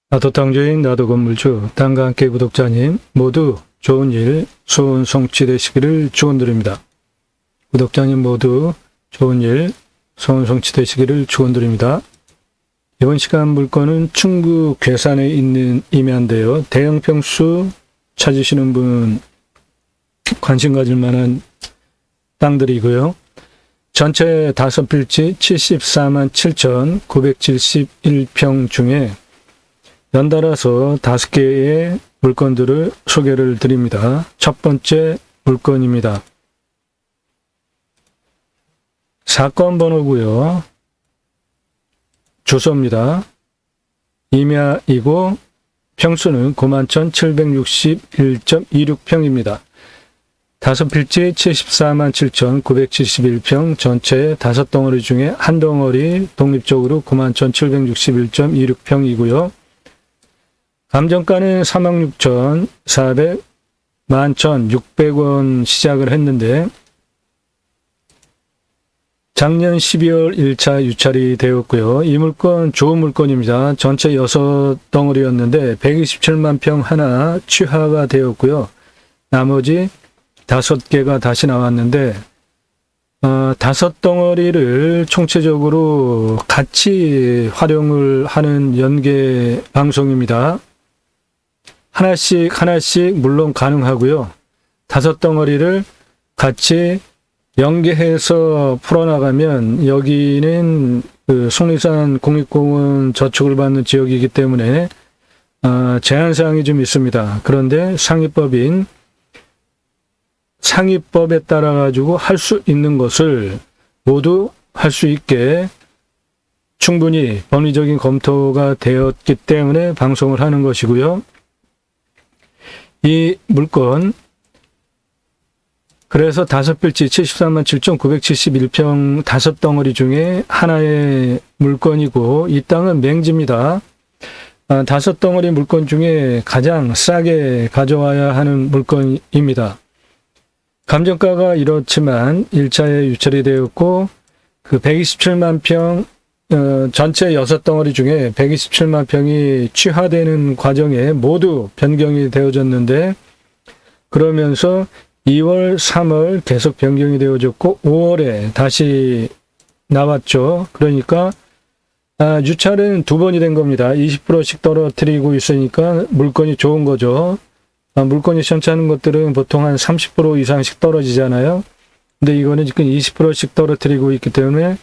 나도 땅주인 나도 건물주 땅과 함께 구독자님 모두 좋은 일 소원 성취 되시기를 축원드립니다. 구독자님 모두 좋은 일 소원 성취 되시기를 축원드립니다. 이번 시간 물건은 충북 괴산에 있는 임야인데요. 대형 평수 찾으시는 분 관심 가질 만한 땅들이고요. 전체 5필지 74만 7,971평 중에 연달아서 5개의 물건들을 소개를 드립니다. 첫 번째 물건입니다. 사건 번호고요. 주소입니다. 임야이고 평수는 91,761.26평입니다. 5필지 74만 7,971평 전체 5덩어리 중에 한 덩어리 독립적으로 91,761.26평이고요. 감정가는 36,411,600원 시작을 했는데 작년 12월 1차 유찰이 되었고요. 이 물건 좋은 물건입니다. 전체 6덩어리였는데 127만 평 하나 취하가 되었고요. 나머지 5개가 다시 나왔는데 5덩어리를 총체적으로 같이 활용을 하는 연계 방송입니다. 하나씩 물론 가능하고요. 5덩어리를 같이 연계해서 풀어나가면 여기는 속리산 국립공원 저축을 받는 지역이기 때문에 제한사항이 좀 있습니다. 그런데 상위법에 따라 가지고 할 수 있는 것을 모두 할 수 있게 충분히 법리적인 검토가 되었기 때문에 방송을 하는 것이고요. 이 물건 그래서 5필지 74만 7,971평 5덩어리 중에 하나의 물건이고 이 땅은 맹지입니다. 5덩어리 물건 중에 가장 싸게 가져와야 하는 물건입니다. 감정가가 이렇지만 1차에 유찰이 되었고 그 127만 평 전체 6덩어리 중에 127만 평이 취하되는 과정에 모두 변경이 되어졌는데 그러면서 2월, 3월 계속 변경이 되어졌고 5월에 다시 나왔죠. 그러니까 유찰은 2번이 된 겁니다. 20%씩 떨어뜨리고 있으니까 물건이 좋은 거죠. 물건이 시원찮은 것들은 보통 한 30% 이상씩 떨어지잖아요. 근데 이거는 지금 20%씩 떨어뜨리고 있기 때문에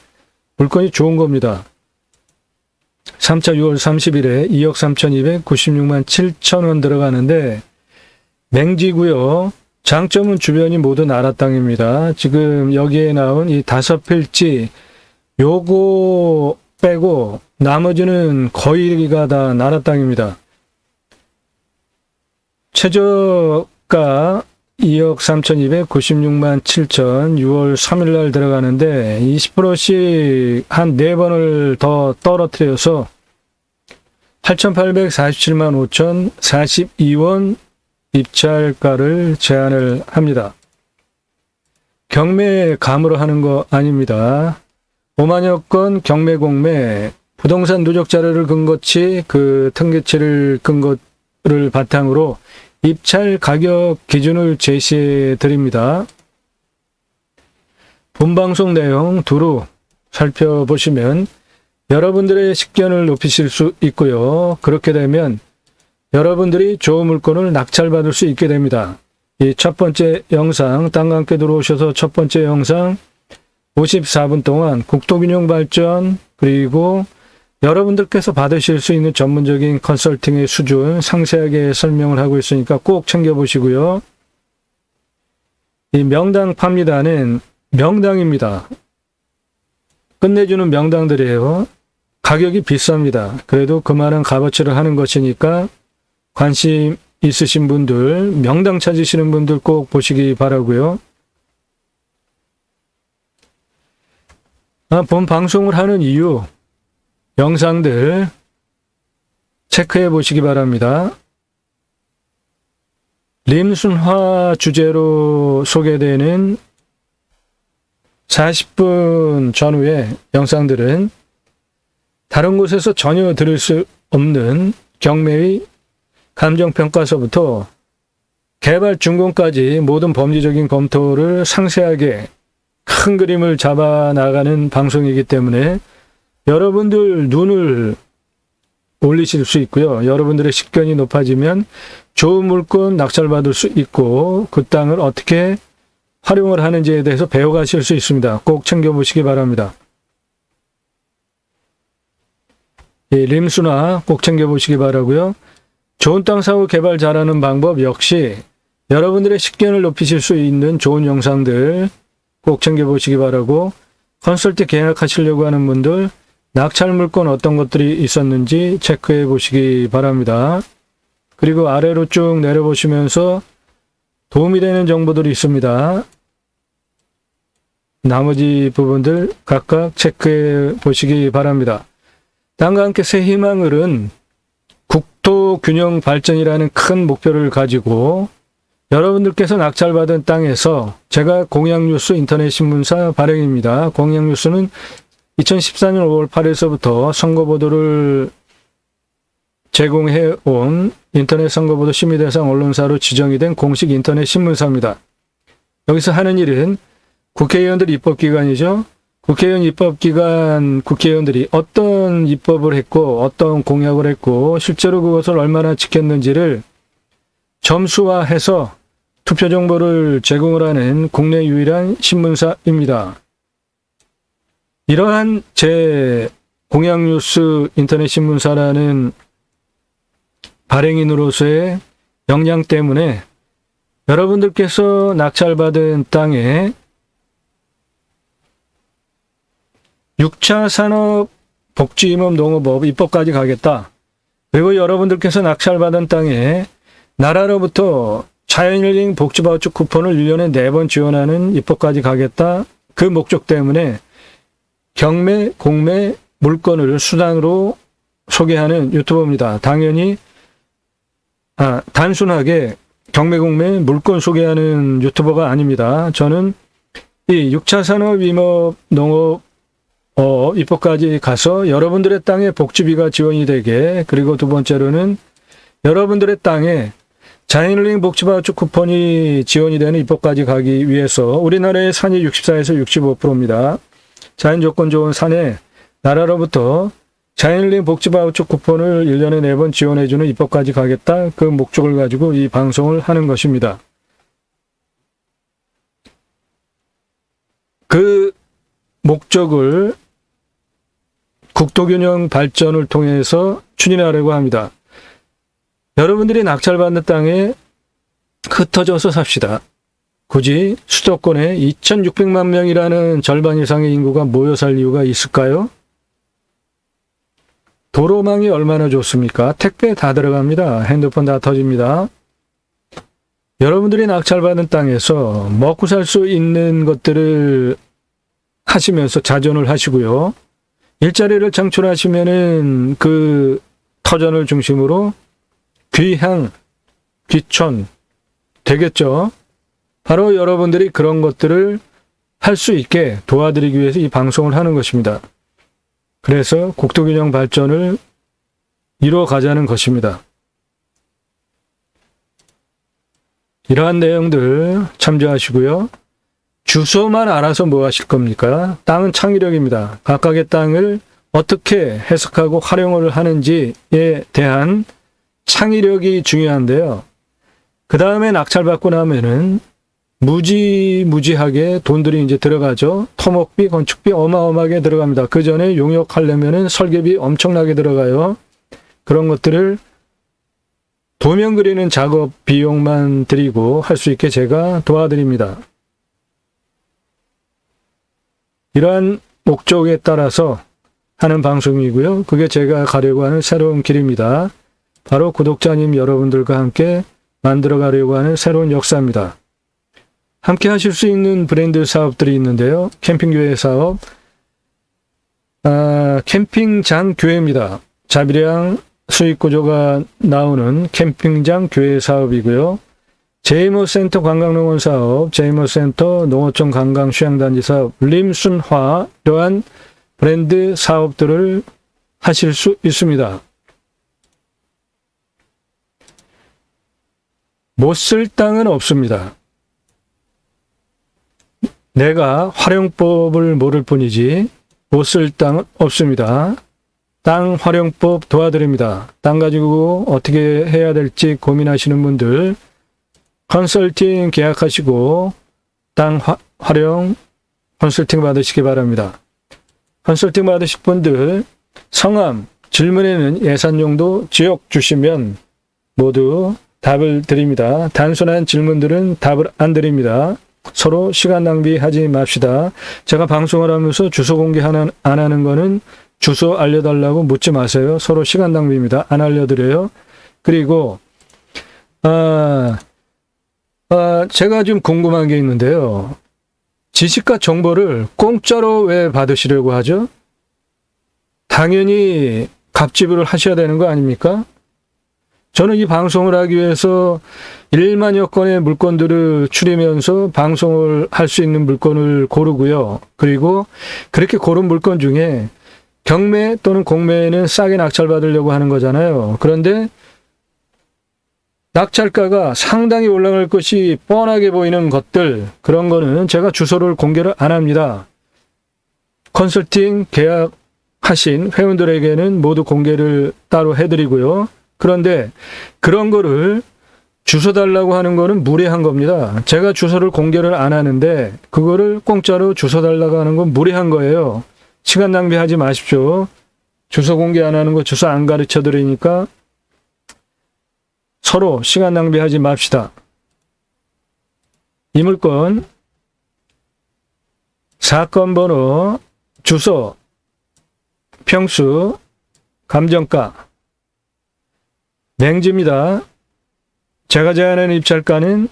물건이 좋은 겁니다. 3차 6월 30일에 2억 3,296만 7천원 들어가는데 맹지고요. 장점은 주변이 모두 나라 땅입니다. 지금 여기에 나온 이 5필지 요거 빼고 나머지는 거의가 다 나라 땅입니다. 최저가 2억 3,296만 7천 6월 3일 날 들어가는데 20%씩 한 4번을 더 떨어뜨려서 8,847만 5천 42원 입찰가를 제안을 합니다. 경매 감으로 하는 거 아닙니다. 5만여 건 경매 공매 부동산 누적 자료를 근거치 그 등기치를 근거를 바탕으로 입찰 가격 기준을 제시해 드립니다. 본방송 내용 두루 살펴보시면 여러분들의 식견을 높이실 수 있고요. 그렇게 되면 여러분들이 좋은 물건을 낙찰받을 수 있게 됩니다. 이 첫 번째 영상, 땅과 함께 들어오셔서 첫 번째 영상 54분 동안 국토균형 발전 그리고 여러분들께서 받으실 수 있는 전문적인 컨설팅의 수준 상세하게 설명을 하고 있으니까 꼭 챙겨보시고요. 이 명당 팝니다는 명당입니다. 끝내주는 명당들이에요. 가격이 비쌉니다. 그래도 그만한 값어치를 하는 것이니까 관심 있으신 분들, 명당 찾으시는 분들 꼭 보시기 바라고요. 본 방송을 하는 이유, 영상들 체크해 보시기 바랍니다. 림순화 주제로 소개되는 40분 전후의 영상들은 다른 곳에서 전혀 들을 수 없는 경매의 감정평가서부터 개발 준공까지 모든 범죄적인 검토를 상세하게 큰 그림을 잡아 나가는 방송이기 때문에 여러분들 눈을 올리실 수 있고요. 여러분들의 식견이 높아지면 좋은 물건 낙찰받을 수 있고 그 땅을 어떻게 활용을 하는지에 대해서 배워가실 수 있습니다. 꼭 챙겨보시기 바랍니다. 림수나 꼭 챙겨보시기 바라고요. 좋은 땅 사고 개발 잘하는 방법 역시 여러분들의 식견을 높이실 수 있는 좋은 영상들 꼭 챙겨보시기 바라고, 컨설팅 계약하시려고 하는 분들 낙찰 물건 어떤 것들이 있었는지 체크해 보시기 바랍니다. 그리고 아래로 쭉 내려보시면서 도움이 되는 정보들이 있습니다. 나머지 부분들 각각 체크해 보시기 바랍니다. 땅과 함께 새 희망을은 국토 균형 발전이라는 큰 목표를 가지고 여러분들께서 낙찰받은 땅에서 제가 공양뉴스 인터넷 신문사 발행입니다. 공양뉴스는 2014년 5월 8일서부터 선거보도를 제공해온 인터넷 선거보도 심의대상 언론사로 지정이 된 공식 인터넷 신문사입니다. 여기서 하는 일은 국회의원들 입법기관이죠. 국회의원 입법기관 국회의원들이 어떤 입법을 했고 어떤 공약을 했고 실제로 그것을 얼마나 지켰는지를 점수화해서 투표 정보를 제공을 하는 국내 유일한 신문사입니다. 이러한 제 공양뉴스 인터넷 신문사라는 발행인으로서의 역량 때문에 여러분들께서 낙찰받은 땅에 6차 산업 복지임업 농업법 입법까지 가겠다. 그리고 여러분들께서 낙찰받은 땅에 나라로부터 자연힐링 복지바우처 쿠폰을 1년에 4번 지원하는 입법까지 가겠다. 그 목적 때문에 경매, 공매, 물건을 수단으로 소개하는 유튜버입니다. 당연히 단순하게 경매, 공매, 물건 소개하는 유튜버가 아닙니다. 저는 이 6차 산업 임업 농업 입법까지 가서 여러분들의 땅에 복지비가 지원이 되게, 그리고 두 번째로는 여러분들의 땅에 자연힐링 복지바우처 쿠폰이 지원이 되는 입법까지 가기 위해서 우리나라의 산이 64에서 65%입니다. 자연 조건 좋은 산에 나라로부터 자연힐링 복지바우처 쿠폰을 1년에 4번 지원해주는 입법까지 가겠다. 그 목적을 가지고 이 방송을 하는 것입니다. 그 목적을 국토균형 발전을 통해서 추진하려고 합니다. 여러분들이 낙찰받는 땅에 흩어져서 삽시다. 굳이 수도권에 2,600만 명이라는 절반 이상의 인구가 모여 살 이유가 있을까요? 도로망이 얼마나 좋습니까? 택배 다 들어갑니다. 핸드폰 다 터집니다. 여러분들이 낙찰받은 땅에서 먹고 살 수 있는 것들을 하시면서 자전을 하시고요. 일자리를 창출하시면은 그 터전을 중심으로 귀향, 귀촌 되겠죠. 바로 여러분들이 그런 것들을 할 수 있게 도와드리기 위해서 이 방송을 하는 것입니다. 그래서 국토균형 발전을 이루어가자는 것입니다. 이러한 내용들 참조하시고요. 주소만 알아서 뭐 하실 겁니까? 땅은 창의력입니다. 각각의 땅을 어떻게 해석하고 활용을 하는지에 대한 창의력이 중요한데요. 그 다음에 낙찰받고 나면은 무지하게 돈들이 이제 들어가죠. 토목비, 건축비 어마어마하게 들어갑니다. 그 전에 용역하려면은 설계비 엄청나게 들어가요. 그런 것들을 도면 그리는 작업 비용만 드리고 할 수 있게 제가 도와드립니다. 이러한 목적에 따라서 하는 방송이고요. 그게 제가 가려고 하는 새로운 길입니다. 바로 구독자님 여러분들과 함께 만들어 가려고 하는 새로운 역사입니다. 함께 하실 수 있는 브랜드 사업들이 있는데요. 캠핑교회 사업, 캠핑장 교회입니다. 자비량 수익 구조가 나오는 캠핑장 교회 사업이고요. 제이모센터 관광농원 사업, 제이모센터 농어촌 관광 휴양단지 사업, 림순화, 이러한 브랜드 사업들을 하실 수 있습니다. 못 쓸 땅은 없습니다. 내가 활용법을 모를 뿐이지 못 쓸 땅은 없습니다. 땅 활용법 도와드립니다. 땅 가지고 어떻게 해야 될지 고민하시는 분들 컨설팅 계약하시고 땅 활용 컨설팅 받으시기 바랍니다. 컨설팅 받으실 분들 성함, 질문에는 예산용도, 지역 주시면 모두 답을 드립니다. 단순한 질문들은 답을 안 드립니다. 서로 시간 낭비하지 맙시다. 제가 방송을 하면서 주소 공개 안 하는 거는 주소 알려달라고 묻지 마세요. 서로 시간 낭비입니다. 안 알려드려요. 그리고 제가 좀 궁금한 게 있는데요. 지식과 정보를 공짜로 왜 받으시려고 하죠? 당연히 값지불을 하셔야 되는 거 아닙니까? 저는 이 방송을 하기 위해서 1만여 건의 물건들을 추리면서 방송을 할 수 있는 물건을 고르고요. 그리고 그렇게 고른 물건 중에 경매 또는 공매에는 싸게 낙찰받으려고 하는 거잖아요. 그런데 낙찰가가 상당히 올라갈 것이 뻔하게 보이는 것들, 그런 거는 제가 주소를 공개를 안 합니다. 컨설팅 계약하신 회원들에게는 모두 공개를 따로 해드리고요. 그런데 그런 거를 주소 달라고 하는 거는 무례한 겁니다. 제가 주소를 공개를 안 하는데 그거를 공짜로 주소 달라고 하는 건 무례한 거예요. 시간 낭비하지 마십시오. 주소 공개 안 하는 거 주소 안 가르쳐 드리니까 서로 시간 낭비하지 맙시다. 이 물건 사건 번호, 주소, 평수, 감정가, 맹지입니다. 제가 제안하는 입찰가는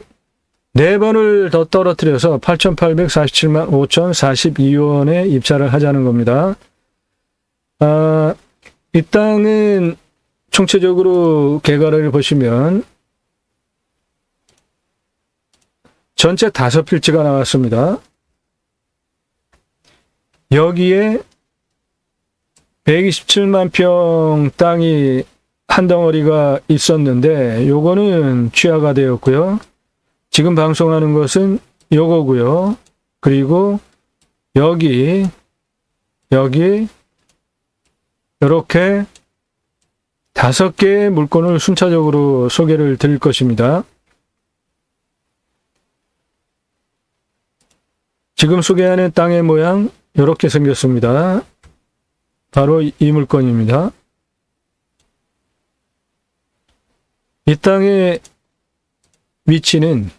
4번을 더 떨어뜨려서 8,847만 5,042원에 입찰을 하자는 겁니다. 이 땅은 총체적으로 개괄을 보시면 전체 5필지가 나왔습니다. 여기에 127만 평 땅이 한 덩어리가 있었는데 요거는 취하가 되었고요. 지금 방송하는 것은 요거고요. 그리고 여기 이렇게 5개의 물건을 순차적으로 소개를 드릴 것입니다. 지금 소개하는 땅의 모양 이렇게 생겼습니다. 바로 이 물건입니다. 이 땅의 위치는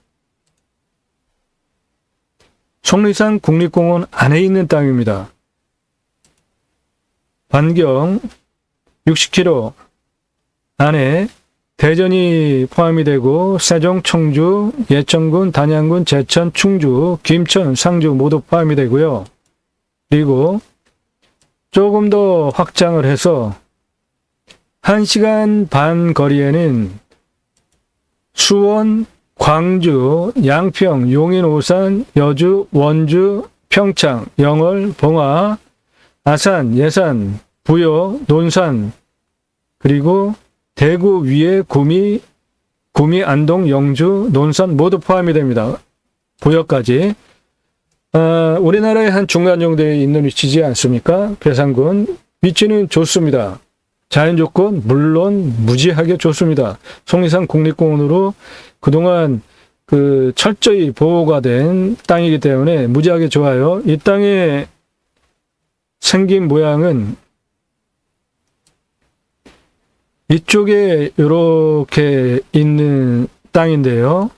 속리산 국립공원 안에 있는 땅입니다. 반경 60km 안에 대전이 포함이 되고 세종, 청주, 예천군, 단양군, 제천, 충주, 김천, 상주 모두 포함이 되고요. 그리고 조금 더 확장을 해서 1시간 반 거리에는 수원, 광주, 양평, 용인, 오산, 여주, 원주, 평창, 영월, 봉화, 아산, 예산, 부여, 논산, 그리고 대구 위에 구미, 안동, 영주, 논산 모두 포함이 됩니다. 부여까지. 우리나라의 한 중간 정도에 있는 위치지 않습니까? 괴산군. 위치는 좋습니다. 자연 조건 물론 무지하게 좋습니다. 속리산 국립공원으로 그동안 철저히 보호가 된 땅이기 때문에 무지하게 좋아요. 이 땅의 생긴 모양은 이쪽에 이렇게 있는 땅인데요.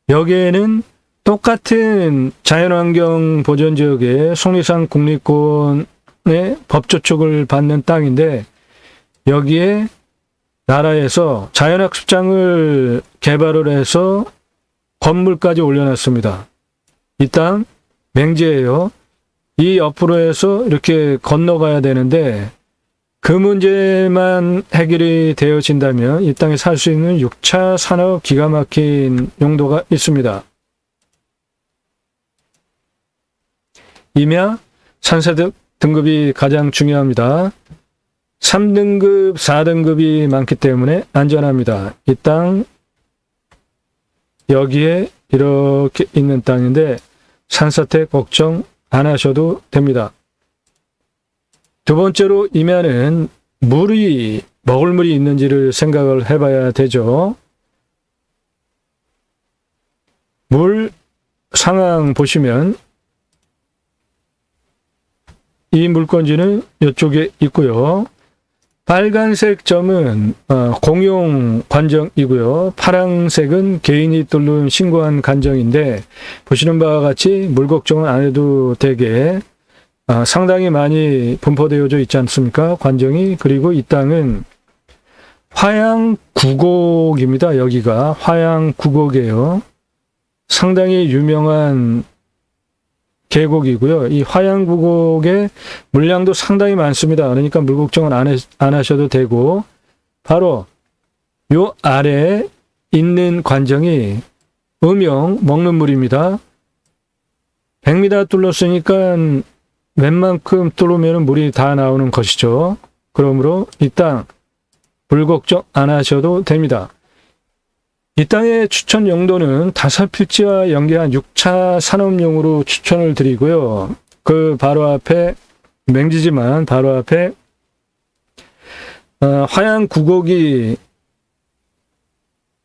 여기에는 똑같은 자연환경 보전지역의 속리산 국립공원의 법조촉을 받는 땅인데 여기에 나라에서 자연학습장을 개발을 해서 건물까지 올려놨습니다. 이 땅 맹지예요. 이 옆으로 해서 이렇게 건너가야 되는데 그 문제만 해결이 되어진다면 이 땅에 살 수 있는 6차 산업 기가 막힌 용도가 있습니다. 임야, 산세득 등급이 가장 중요합니다. 3등급, 4등급이 많기 때문에 안전합니다. 이 땅 여기에 이렇게 있는 땅인데 산사태 걱정 안 하셔도 됩니다. 두 번째로 임야는 먹을 물이 있는지를 생각을 해봐야 되죠. 물 상황 보시면 이 물건지는 이쪽에 있고요. 빨간색 점은 공용 관정이고요. 파란색은 개인이 뚫는 신고한 관정인데 보시는 바와 같이 물 걱정은 안 해도 되게 상당히 많이 분포되어져 있지 않습니까? 관정이. 그리고 이 땅은 화양 구곡입니다. 여기가 화양 구곡이에요. 상당히 유명한 계곡이고요. 이 화양 구곡의 물량도 상당히 많습니다. 그러니까 물 걱정은 안 하셔도 되고 바로 요 아래에 있는 관정이 음영 먹는 물입니다. 100m 뚫었으니까 웬만큼 뚫으면 물이 다 나오는 것이죠. 그러므로 이 땅 물 걱정 안 하셔도 됩니다. 이 땅의 추천 용도는 다사필지와 연계한 6차 산업용으로 추천을 드리고요. 그 바로 앞에 맹지지만 바로 앞에 화양 구곡이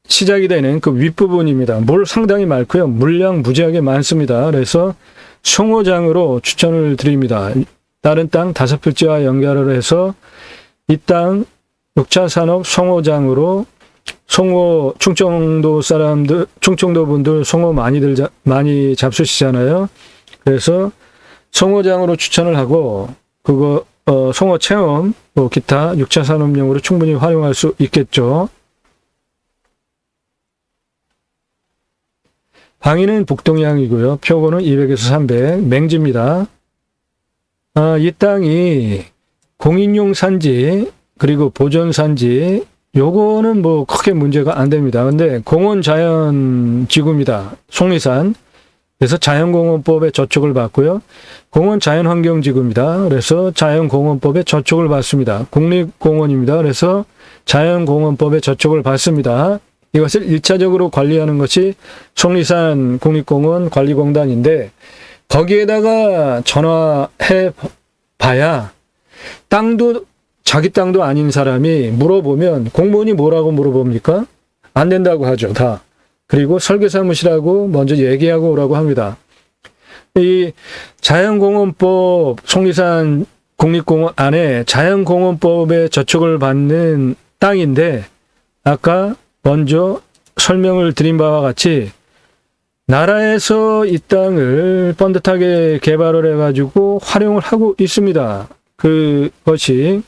시작이 되는 그 윗부분입니다. 물 상당히 많고요. 물량 무지하게 많습니다. 그래서 송호장으로 추천을 드립니다. 다른 땅 다사필지와 연결을 해서 이 땅 6차 산업 송호장으로 송호 충청도 사람들, 충청도 분들 송호 많이 잡수시잖아요. 그래서 송호장으로 추천을 하고 그거 송호 체험, 뭐 기타 6차 산업용으로 충분히 활용할 수 있겠죠. 방위는 북동향이고요. 표고는 200에서 300, 맹지입니다. 이 땅이 공인용 산지 그리고 보존 산지 요거는 뭐 크게 문제가 안 됩니다. 근데 공원 자연 지구입니다. 속리산. 그래서 자연공원법에 저촉을 받고요. 공원 자연환경 지구입니다. 그래서 자연공원법에 저촉을 받습니다. 국립공원입니다. 그래서 자연공원법에 저촉을 받습니다. 이것을 1차적으로 관리하는 것이 속리산 국립공원 관리공단인데 거기에다가 전화해 봐야 자기 땅도 아닌 사람이 물어보면 공무원이 뭐라고 물어봅니까? 안 된다고 하죠, 다. 그리고 설계사무실하고 먼저 얘기하고 오라고 합니다. 이 자연공원법, 속리산 국립공원 안에 자연공원법에 저촉을 받는 땅인데 아까 먼저 설명을 드린 바와 같이 나라에서 이 땅을 번듯하게 개발을 해가지고 활용을 하고 있습니다. 그것이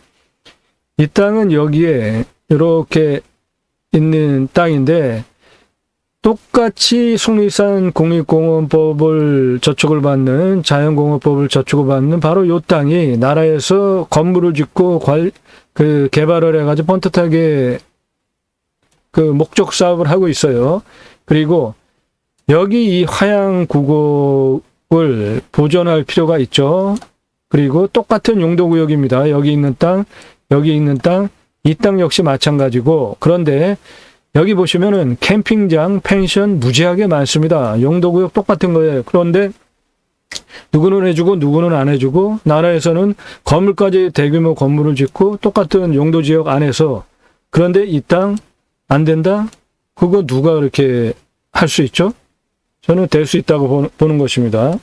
이 땅은 여기에 이렇게 있는 땅인데 똑같이 속리산 국립공원법을 저촉을 받는 자연공원법을 저촉을 받는 바로 이 땅이 나라에서 건물을 짓고 개발을 해가지고 번듯하게 그 목적 사업을 하고 있어요. 그리고 여기 이 화양 구곡을 보존할 필요가 있죠. 그리고 똑같은 용도구역입니다. 여기 있는 땅, 이 땅 역시 마찬가지고 그런데 여기 보시면은 캠핑장, 펜션 무지하게 많습니다. 용도구역 똑같은 거예요. 그런데 누구는 해주고 누구는 안 해주고 나라에서는 건물까지 대규모 건물을 짓고 똑같은 용도지역 안에서 그런데 이 땅 안 된다? 그거 누가 그렇게 할 수 있죠? 저는 될 수 있다고 보는 것입니다.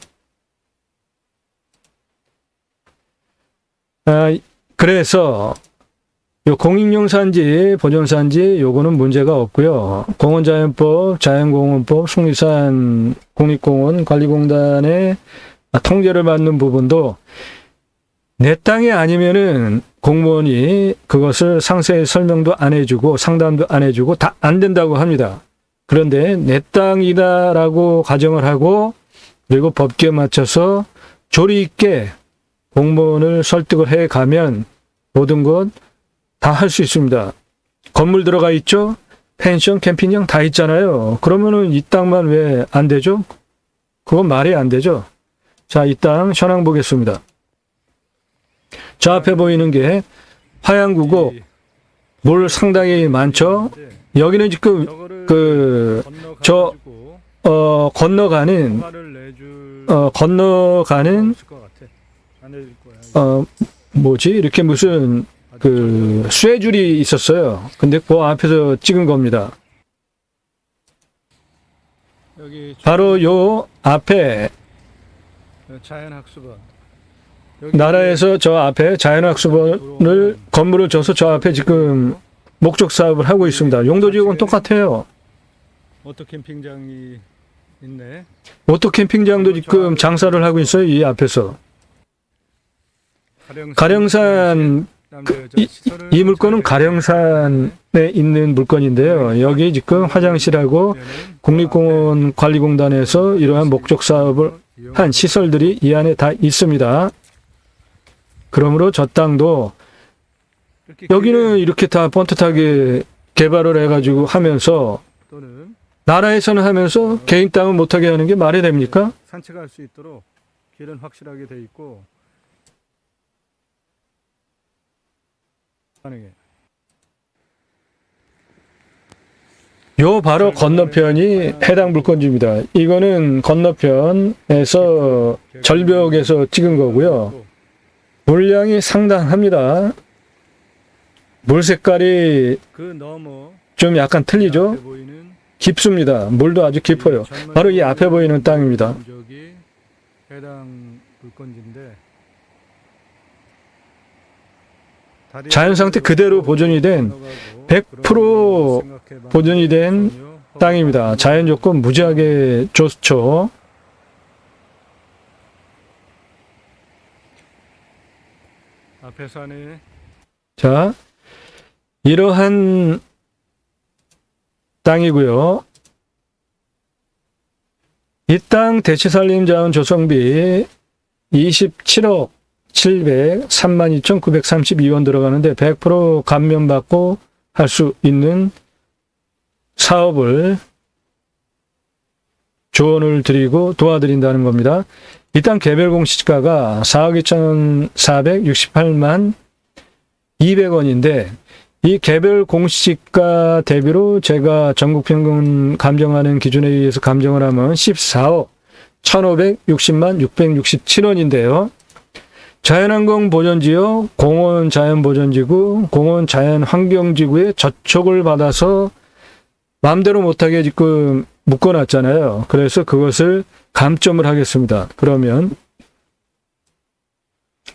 그래서 요 공익용 산지, 보존 산지 요거는 문제가 없고요. 공원자연법, 자연공원법, 속리산 국립공원 관리공단의 통제를 받는 부분도 내 땅이 아니면은 공무원이 그것을 상세히 설명도 안 해주고 상담도 안 해주고 다 안 된다고 합니다. 그런데 내 땅이다라고 가정을 하고 그리고 법규에 맞춰서 조리 있게 공무원을 설득을 해 가면 모든 것 다 할 수 있습니다. 건물 들어가 있죠? 펜션, 캠핑장 다 있잖아요. 그러면은 이 땅만 왜 안 되죠? 그건 말이 안 되죠. 자, 이 땅 현황 보겠습니다. 저 앞에 보이는 게 화양구고 물 상당히 많죠? 여기는 지금 건너가는 뭐지? 이렇게 무슨 쇠줄이 있었어요. 근데 그 앞에서 찍은 겁니다. 바로 요 앞에 자연학습원. 나라에서 저 앞에 자연학습원을 건물을 져서 저 앞에 지금 목적 사업을 하고 있습니다. 용도지역은 똑같아요. 오토 캠핑장이 있네. 오토 캠핑장도 지금 장사를 하고 있어요. 이 앞에서. 가령산 이 물건은 가령산에 있는 물건인데요. 여기 지금 화장실하고 국립공원 관리공단에서 이러한 목적 사업을 한 시설들이 이 안에 다 있습니다. 그러므로 저 땅도 여기는 이렇게 다 번듯하게 개발을 해가지고 하면서 나라에서는 하면서 개인 땅은 못하게 하는 게 말이 됩니까? 산책할 수 있도록 길은 확실하게 돼 있고 가능해. 요 바로 건너편이 해당 물건지입니다. 이거는 건너편에서 절벽에서 찍은 거고요. 물량이 상당합니다. 물 색깔이 좀 약간 틀리죠? 깊습니다. 물도 아주 깊어요. 바로 이 앞에 보이는 땅입니다. 해당 물건지인데 자연 상태 그대로 보존이 된 100% 보존이 된 땅입니다. 자연 조건 무지하게 좋죠. 앞에 산에 자, 이러한 땅이고요. 이 땅 대치산림자원 조성비 27억 32,932원 들어가는데 100% 감면받고 할 수 있는 사업을 조언을 드리고 도와드린다는 겁니다. 이 땅 개별 공시가가 4억 2,468만 200원인데 이 개별 공시가 대비로 제가 전국평균 감정하는 기준에 의해서 감정을 하면 14억 1,560만 667원인데요. 자연환경 보전지역, 공원 자연보전지구, 공원 자연환경지구에 저촉을 받아서 마음대로 못하게 지금 묶어놨잖아요. 그래서 그것을 감점을 하겠습니다. 그러면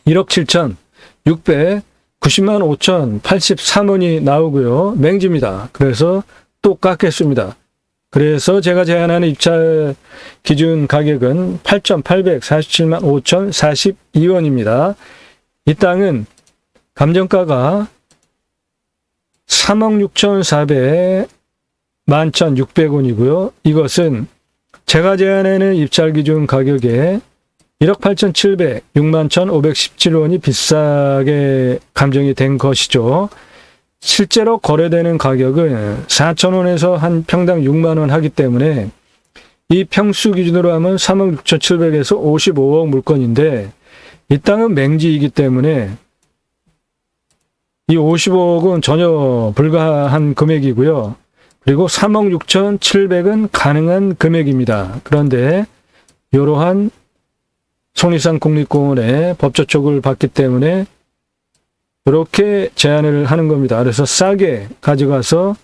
1억 7,690만 5,083원이 나오고요. 맹지입니다. 그래서 또 깎겠습니다. 그래서 제가 제안하는 입찰 기준 가격은 8,847만 5,042원입니다. 이 땅은 감정가가 3억 6,400만 1,600원이고요. 이것은 제가 제안하는 입찰 기준 가격에 1억 8,700, 6만 1,517원이 비싸게 감정이 된 것이죠. 실제로 거래되는 가격은 4,000원에서 한 평당 6만 원 하기 때문에 이 평수 기준으로 하면 3억 6,700에서 55억 물건인데 이 땅은 맹지이기 때문에 이 55억은 전혀 불가한 금액이고요. 그리고 3억 6,700은 가능한 금액입니다. 그런데 이러한 속리산 국립공원에 법저촉을 받기 때문에 이렇게 제안을 하는 겁니다. 그래서 싸게 가져가서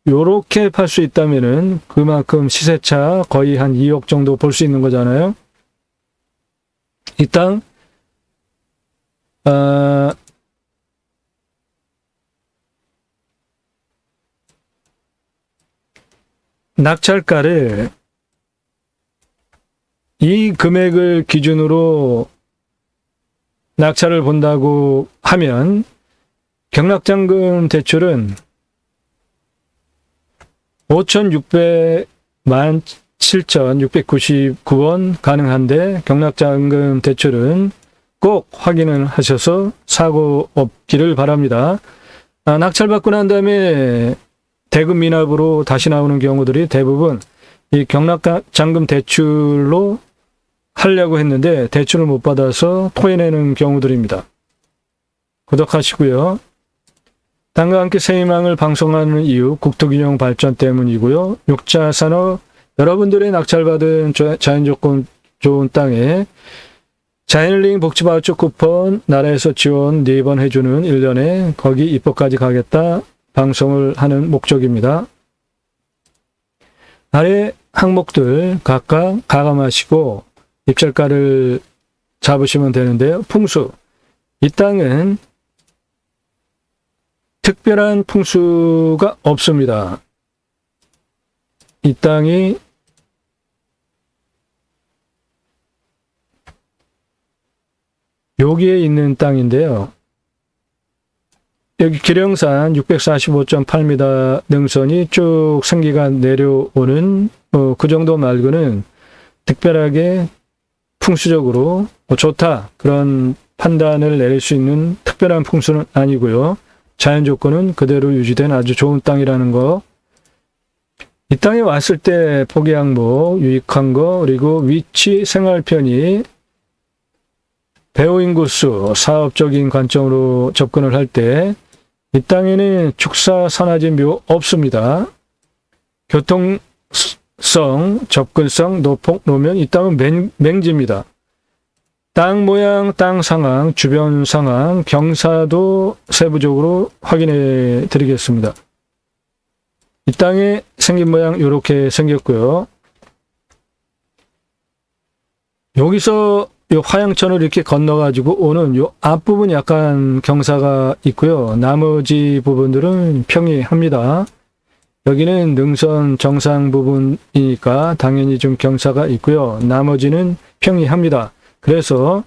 이렇게 팔 수 있다면은 그만큼 시세차 거의 한 2억 정도 볼 수 있는 거잖아요. 이 땅 낙찰가를 이 금액을 기준으로 낙찰을 본다고 하면 경락장금 대출은 5,600만 7,699원 가능한데 경락장금 대출은 꼭 확인을 하셔서 사고 없기를 바랍니다. 낙찰받고 난 다음에 대금 미납으로 다시 나오는 경우들이 대부분 이 경락장금 대출로 하려고 했는데 대출을 못 받아서 토해내는 경우들입니다. 구독하시고요. 땅과 함께 새 희망을 방송하는 이유 국토균형 발전 때문이고요. 육자 산업 여러분들의 낙찰받은 자연 조건 좋은 땅에 자연링 복지바우처 쿠폰 나라에서 지원 4번 해주는 1년에 거기 입법까지 가겠다 방송을 하는 목적입니다. 아래 항목들 각각 가감하시고 입찰가를 잡으시면 되는데요. 풍수. 이 땅은 특별한 풍수가 없습니다. 이 땅이 여기에 있는 땅인데요. 여기 기령산 645.8m 능선이 쭉 생기가 내려오는 그 정도 말고는 특별하게 풍수적으로 좋다 그런 판단을 내릴 수 있는 특별한 풍수는 아니고요. 자연 조건은 그대로 유지된 아주 좋은 땅이라는 거. 이 땅에 왔을 때 포기항목 유익한 거 그리고 위치 생활 편의 배후 인구수 사업적인 관점으로 접근을 할 때 이 땅에는 축사 산화진 묘 없습니다. 교통성 접근성 노폭 노면 이 땅은 맹지입니다. 땅 모양 땅 상황 주변 상황 경사도 세부적으로 확인해 드리겠습니다. 이 땅의 생긴 모양 이렇게 생겼고요. 여기서 이 화양천을 이렇게 건너가지고 오는 이 앞부분 약간 경사가 있고요. 나머지 부분들은 평이합니다. 여기는 능선 정상 부분이니까 당연히 좀 경사가 있고요. 나머지는 평이합니다. 그래서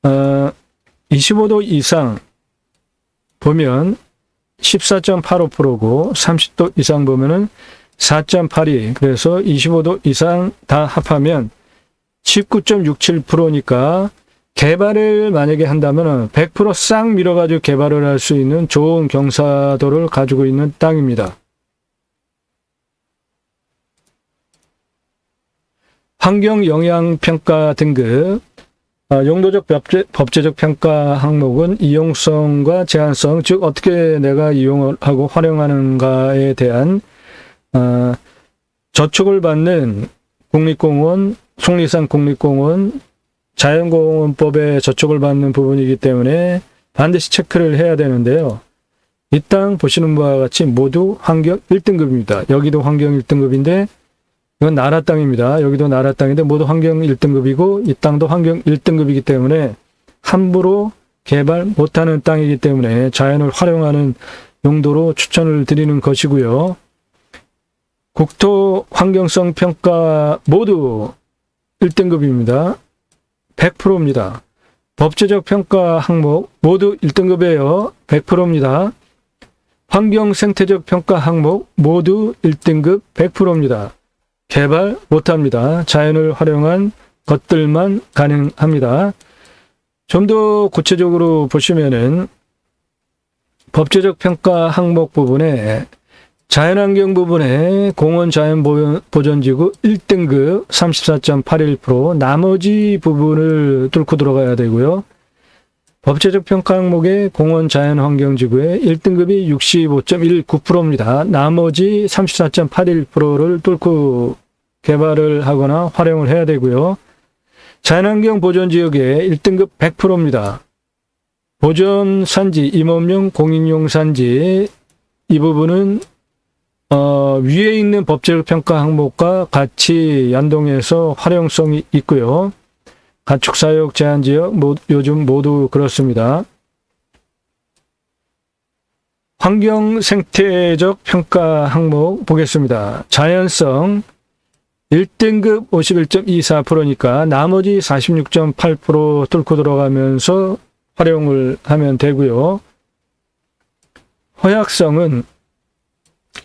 25도 이상 보면 14.85%고 30도 이상 보면은 4.82. 그래서 25도 이상 다 합하면 19.67%니까 개발을 만약에 한다면 100% 싹 밀어가지고 개발을 할 수 있는 좋은 경사도를 가지고 있는 땅입니다. 환경영향평가 등급 용도적 법제적 평가 항목은 이용성과 제한성, 즉 어떻게 내가 이용을 하고 활용하는가에 대한 저촉을 받는 국립공원, 속리산 국립공원, 자연공원법에 저촉을 받는 부분이기 때문에 반드시 체크를 해야 되는데요. 이 땅 보시는 바와 같이 모두 환경 1등급입니다. 여기도 환경 1등급인데 이건 나라 땅입니다. 여기도 나라 땅인데 모두 환경 1등급이고 이 땅도 환경 1등급이기 때문에 함부로 개발 못하는 땅이기 때문에 자연을 활용하는 용도로 추천을 드리는 것이고요. 국토 환경성 평가 모두 1등급입니다. 100%입니다. 법제적 평가 항목 모두 1등급이에요. 100%입니다. 환경 생태적 평가 항목 모두 1등급 100%입니다. 개발 못합니다. 자연을 활용한 것들만 가능합니다. 좀 더 구체적으로 보시면은 법제적 평가 항목 부분에 자연환경 부분에 공원 자연보전지구 1등급 34.81%, 나머지 부분을 뚫고 들어가야 되고요. 법제적 평가 항목의 공원 자연환경지구의 1등급이 65.19%입니다. 나머지 34.81%를 뚫고 개발을 하거나 활용을 해야 되고요. 자연환경 보전지역의 1등급 100%입니다. 보전산지, 임업용 공인용 산지 이 부분은 위에 있는 법제적 평가 항목과 같이 연동해서 활용성이 있고요. 가축사육 제한지역 요즘 모두 그렇습니다. 환경 생태적 평가 항목 보겠습니다. 자연성 1등급 51.24%니까 나머지 46.8% 뚫고 들어가면서 활용을 하면 되고요. 허약성은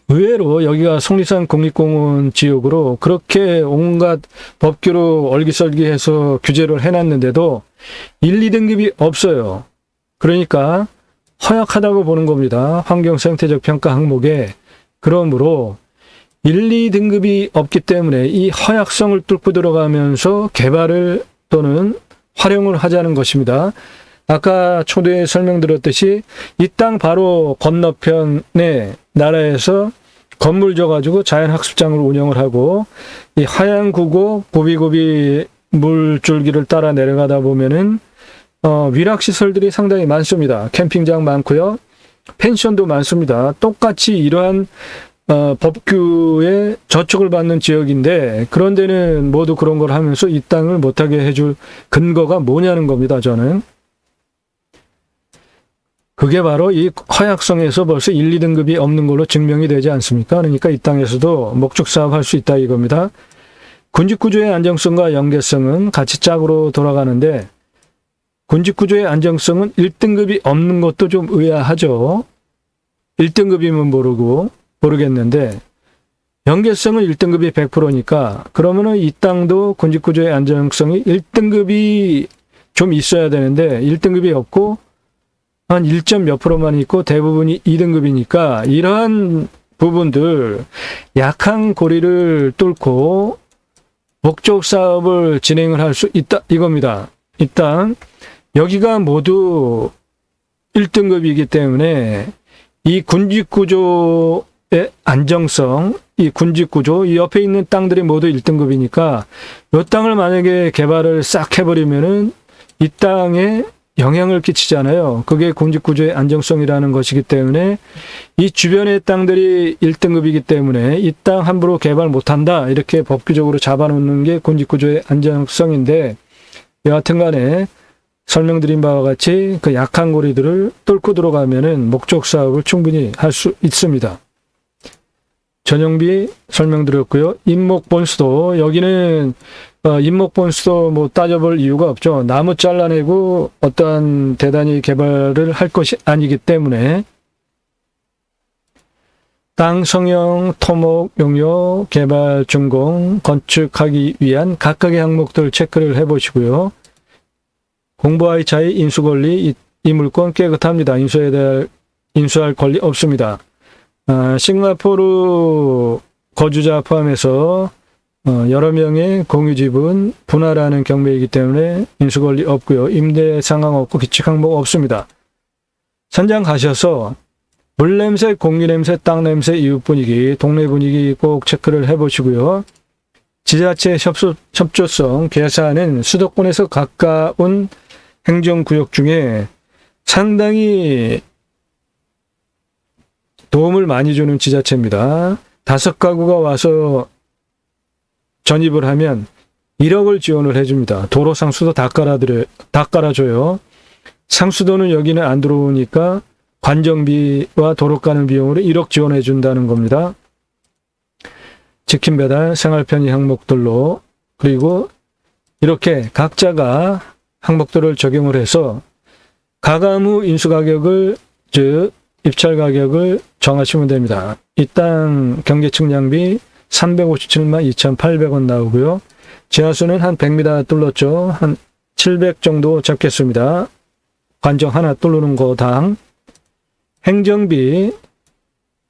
의외로 여기가 속리산 국립공원 지역으로 그렇게 온갖 법규로 얼기설기해서 규제를 해놨는데도 1, 2등급이 없어요. 그러니까 허약하다고 보는 겁니다. 환경생태적 평가 항목에. 그러므로 1, 2등급이 없기 때문에 이 허약성을 뚫고 들어가면서 개발을 또는 활용을 하자는 것입니다. 아까 초대에 설명드렸듯이 이 땅 바로 건너편의 나라에서 건물 줘가지고 자연학습장을 운영을 하고 이 하얀 구고 고비고비 물줄기를 따라 내려가다 보면은 위락시설들이 상당히 많습니다. 캠핑장 많고요. 펜션도 많습니다. 똑같이 이러한 법규에 저촉을 받는 지역인데 그런 데는 모두 그런 걸 하면서 이 땅을 못하게 해줄 근거가 뭐냐는 겁니다. 저는. 그게 바로 이 허약성에서 벌써 1, 2등급이 없는 걸로 증명이 되지 않습니까? 그러니까 이 땅에서도 목축사업 할 수 있다 이겁니다. 군집구조의 안정성과 연계성은 같이 짝으로 돌아가는데 군집구조의 안정성은 1등급이 없는 것도 좀 의아하죠. 1등급이면 모르겠는데 연계성은 1등급이 100%니까 그러면은 이 땅도 군집구조의 안정성이 1등급이 좀 있어야 되는데 1등급이 없고 한 1점 몇 프로만 있고 대부분이 2등급이니까 이러한 부분들 약한 고리를 뚫고 목적 사업을 진행을 할 수 있다 이겁니다. 일단 여기가 모두 1등급이기 때문에 이 군집구조의 안정성, 이 군집구조, 이 옆에 있는 땅들이 모두 1등급이니까 이 땅을 만약에 개발을 싹 해버리면은 이 땅에 영향을 끼치잖아요. 그게 군집구조의 안정성이라는 것이기 때문에 이 주변의 땅들이 1등급이기 때문에 이 땅 함부로 개발 못한다 이렇게 법규적으로 잡아놓는 게 군집구조의 안정성인데 여하튼 간에 설명드린 바와 같이 그 약한 고리들을 뚫고 들어가면은 목적 사업을 충분히 할 수 있습니다. 전용비 설명드렸고요. 인목본수도 여기는 인목본수도 뭐 따져볼 이유가 없죠. 나무 잘라내고 어떠한 대단히 개발을 할 것이 아니기 때문에 땅 성형, 토목, 용역, 개발, 준공, 건축하기 위한 각각의 항목들 체크를 해보시고요. 공부와의 차이, 인수권리, 이 물건 깨끗합니다. 인수할 권리 없습니다. 싱가포르 거주자 포함해서 여러 명의 공유지분 분할하는 경매이기 때문에 인수권리 없고요. 임대 상황 없고 기칙 항목 없습니다. 현장 가셔서 물냄새, 공기냄새, 땅냄새, 이웃 분위기, 동네 분위기 꼭 체크를 해보시고요. 지자체 협조성 계산은 수도권에서 가까운 행정구역 중에 상당히 도움을 많이 주는 지자체입니다. 5가구가 와서 전입을 하면 1억을 지원을 해줍니다. 도로 상수도 다 깔아줘요. 상수도는 여기는 안 들어오니까 관정비와 도로 까는 비용으로 1억 지원해 준다는 겁니다. 치킨 배달, 생활 편의 항목들로 그리고 이렇게 각자가 항목들을 적용을 해서 가감 후 인수가격을 즉 입찰 가격을 정하시면 됩니다. 이 땅 경계측량비 357만 2,800원 나오고요. 지하수는 한 100m 뚫었죠. 한 700 정도 잡겠습니다. 관정 하나 뚫는 거당. 행정비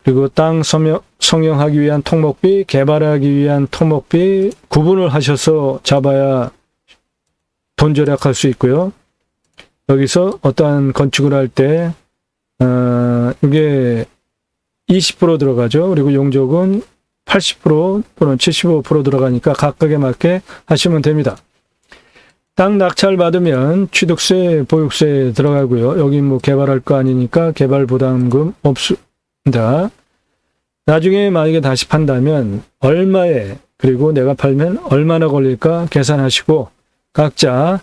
그리고 땅 성형하기 위한 토목비, 개발하기 위한 토목비 구분을 하셔서 잡아야 돈 절약할 수 있고요. 여기서 어떠한 건축을 할 때 이게 20% 들어가죠. 그리고 용적은 80% 또는 75% 들어가니까 각각에 맞게 하시면 됩니다. 땅 낙찰 받으면 취득세, 보유세 들어가고요. 여기 뭐 개발할 거 아니니까 개발 부담금 없습니다. 나중에 만약에 다시 판다면 얼마에 그리고 내가 팔면 얼마나 걸릴까 계산하시고 각자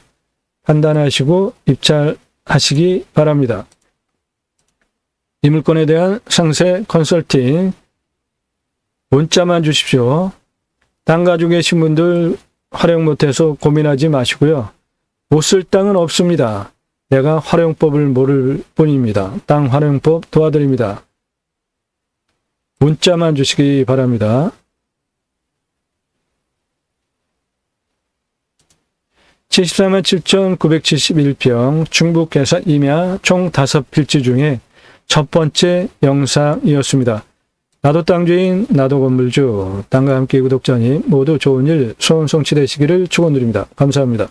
판단하시고 입찰하시기 바랍니다. 이 물건에 대한 상세 컨설팅 문자만 주십시오. 땅 가지고 계신 분들 활용 못해서 고민하지 마시고요. 못 쓸 땅은 없습니다. 내가 활용법을 모를 뿐입니다. 땅 활용법 도와드립니다. 문자만 주시기 바랍니다. 74만 7,971평 충북 계산 임야 총 5필지 중에 첫 번째 영상이었습니다. 나도 땅주인, 나도 건물주, 땅과 함께 구독자님 모두 좋은 일, 소원성취 되시기를 축원드립니다. 감사합니다.